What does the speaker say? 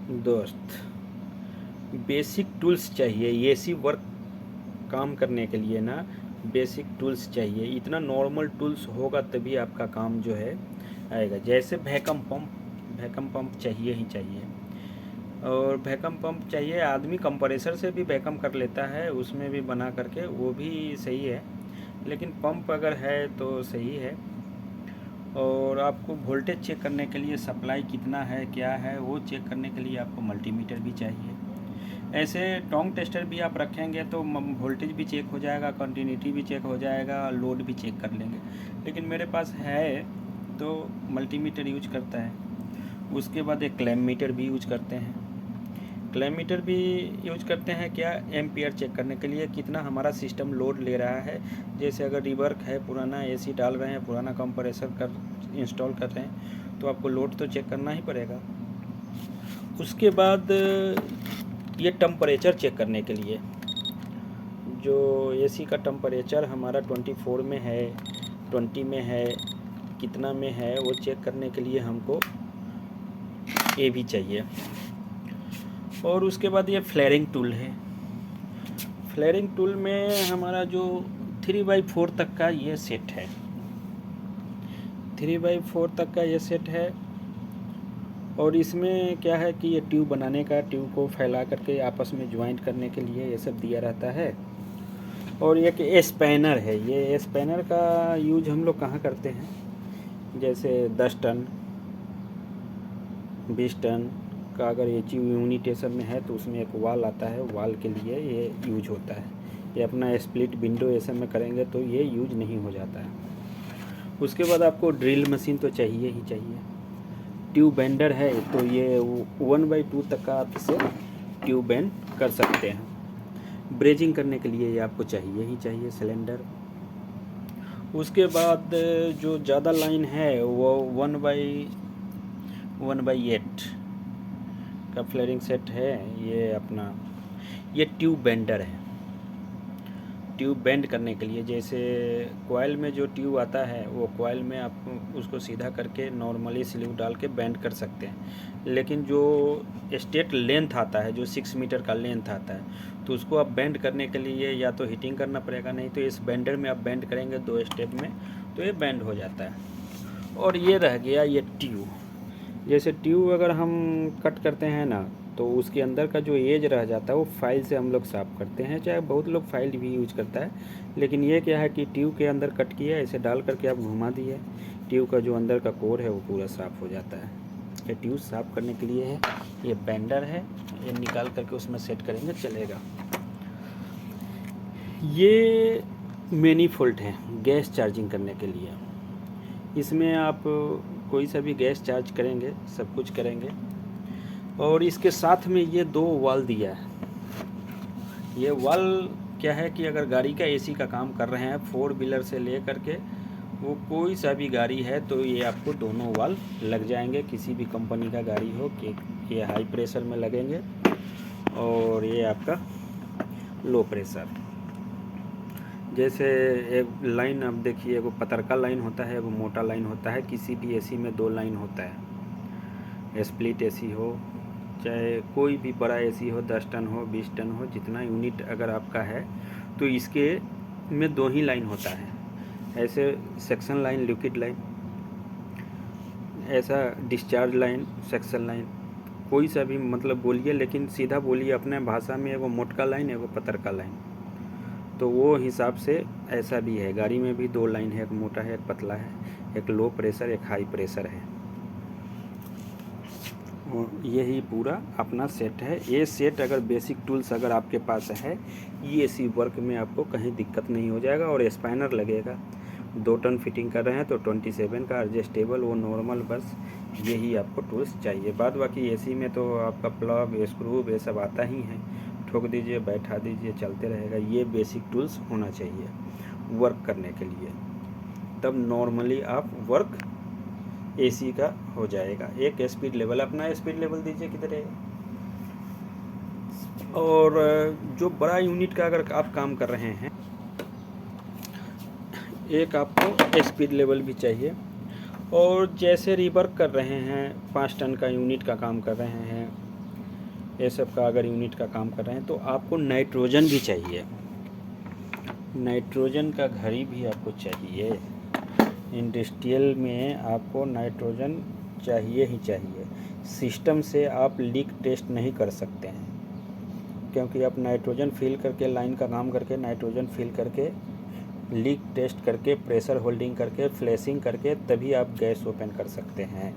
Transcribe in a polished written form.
दोस्त, basic tools चाहिए AC work काम करने के लिए ना। बेसिक टूल्स चाहिए, इतना नॉर्मल टूल्स होगा तभी आपका काम जो है आएगा। जैसे वैक्यूम पंप चाहिए ही चाहिए। और वैक्यूम पंप चाहिए, आदमी कंप्रेसर से भी वैक्यूम कर लेता है, उसमें भी बना करके, वो भी सही है। लेकिन पंप अगर है तो सही है। और आपको वोल्टेज चेक करने के लिए सप्लाई कितना है क्या है वो चेक करने के लिए आपको मल्टीमीटर भी चाहिए। ऐसे टोंग टेस्टर भी आप रखेंगे तो वोल्टेज भी चेक हो जाएगा, कंटिन्यूटी भी चेक हो जाएगा, लोड भी चेक कर लेंगे। लेकिन मेरे पास है तो मल्टीमीटर यूज करता है। उसके बाद एक क्लैम मीटर भी यूज करते हैं। क्लैम मीटर भी यूज करते हैं क्या, एम्पियर चेक करने के लिए कितना हमारा सिस्टम लोड ले रहा है। जैसे अगर रिवर्क है, पुराना एसी डाल रहे हैं, पुराना कंप्रेसर कर इंस्टॉल कर रहे हैं, तो आपको लोड तो चेक करना ही पड़ेगा। उसके बाद ये टेम्परेचर चेक करने के लिए, जो एसी का टेम्परेचर हमारा 24 में है, 20 में है, कितना में है, वो चेक करने के लिए हमको ये भी चाहिए। और उसके बाद ये फ्लेयरिंग टूल है। फ्लेयरिंग टूल में हमारा जो 3/4 तक का ये सेट है, 3/4 तक का ये सेट है। और इसमें क्या है कि ये ट्यूब बनाने का, ट्यूब को फैला करके आपस में ज्वाइंट करने के लिए ये सब दिया रहता है। और एक स्पैनर है, ये स्पैनर का यूज हम लोग कहाँ करते हैं, जैसे 10 टन 20 टन का अगर एच यूनिटेशन में है तो उसमें एक वाल आता है, वाल के लिए ये यूज होता है। ये अपना स्प्लिट विंडो ऐसे में करेंगे तो ये यूज नहीं हो जाता है। उसके बाद आपको ड्रिल मशीन तो चाहिए ही चाहिए। ट्यूब बेंडर है तो ये 1/2 तक का आप इसे ट्यूब बेंड कर सकते हैं। ब्रेजिंग करने के लिए ये आपको चाहिए ही चाहिए सिलेंडर। उसके बाद जो ज़्यादा लाइन है वो 1/8 का फ्लेयरिंग सेट है। ये अपना ये ट्यूब बेंडर है, ट्यूब बेंड करने के लिए। जैसे कॉइल में जो ट्यूब आता है वो कॉइल में आप उसको सीधा करके नॉर्मली स्लीव डाल के बेंड कर सकते हैं। लेकिन जो स्ट्रेट लेंथ आता है, जो 6 मीटर का लेंथ आता है, तो उसको आप बेंड करने के लिए या तो हीटिंग करना पड़ेगा, नहीं तो इस बेंडर में आप बेंड करेंगे 2 स्टेप में तो ये बेंड हो जाता है। और ये रह गया ये ट्यूब। जैसे ट्यूब अगर हम कट करते हैं ना तो उसके अंदर का जो एज रह जाता है वो फाइल से हम लोग साफ़ करते हैं, चाहे बहुत लोग फाइल भी यूज करता है। लेकिन ये क्या है कि ट्यूब के अंदर कट किया, ऐसे डाल करके आप घुमा दिए, ट्यूब का जो अंदर का कोर है वो पूरा साफ़ हो जाता है। ये ट्यूब साफ़ करने के लिए है, ये बेंडर है, ये निकाल करके उसमें सेट करेंगे चलेगा। ये मैनीफोल्ड है गैस चार्जिंग करने के लिए। इसमें आप कोई सा भी गैस चार्ज करेंगे, सब कुछ करेंगे। और इसके साथ में ये 2 वाल दिया है। ये वाल क्या है कि अगर गाड़ी का एसी का काम कर रहे हैं, 4 व्हीलर से ले करके वो कोई सा भी गाड़ी है तो ये आपको दोनों वाल लग जाएंगे, किसी भी कंपनी का गाड़ी हो कि ये हाई प्रेशर में लगेंगे और ये आपका लो प्रेशर। जैसे एक लाइन आप देखिए, वो पतरका लाइन होता है, वो मोटा लाइन होता है। किसी भी एसी में 2 लाइन होता है, स्प्लिट एसी हो चाहे कोई भी बड़ा एसी हो, 10 टन हो 20 टन हो, जितना यूनिट अगर आपका है तो इसके में 2 ही लाइन होता है। ऐसे सेक्शन लाइन, लिक्विड लाइन, ऐसा डिस्चार्ज लाइन, सेक्शन लाइन, कोई सा भी मतलब बोलिए, लेकिन सीधा बोलिए अपने भाषा में, वो मोटका लाइन है वो पतरका लाइन। तो वो हिसाब से ऐसा भी है, गाड़ी में भी 2 लाइन है, एक मोटा है एक पतला है, एक लो प्रेशर एक हाई प्रेशर है। यही पूरा अपना सेट है। ये सेट अगर बेसिक टूल्स अगर आपके पास है, ये एसी वर्क में आपको कहीं दिक्कत नहीं हो जाएगा। और स्पैनर लगेगा, 2 टन फिटिंग कर रहे हैं तो 27 का एडजस्टेबल, वो नॉर्मल, बस यही आपको टूल्स चाहिए। बाद बाकी एसी में तो आपका प्लग स्क्रू ये सब आता ही है, ठोक दीजिए बैठा दीजिए चलते रहेगा। ये बेसिक टूल्स होना चाहिए वर्क करने के लिए, तब नॉर्मली आप वर्क एसी का हो जाएगा। एक स्पीड लेवल, अपना स्पीड लेवल दीजिए किधर है। और जो बड़ा यूनिट का अगर आप काम कर रहे हैं, एक आपको स्पीड लेवल भी चाहिए। और जैसे रिवर्क कर रहे हैं, 5 टन का यूनिट का काम कर रहे हैं, ये सब का अगर यूनिट का काम कर रहे हैं तो आपको नाइट्रोजन भी चाहिए, नाइट्रोजन का घड़ी भी आपको चाहिए। इंडस्ट्रियल में आपको नाइट्रोजन चाहिए ही चाहिए। सिस्टम से आप लीक टेस्ट नहीं कर सकते हैं, क्योंकि आप नाइट्रोजन फिल करके लाइन का काम करके नाइट्रोजन फिल करके लीक टेस्ट करके प्रेशर होल्डिंग करके फ्लैशिंग करके तभी आप गैस ओपन कर सकते हैं।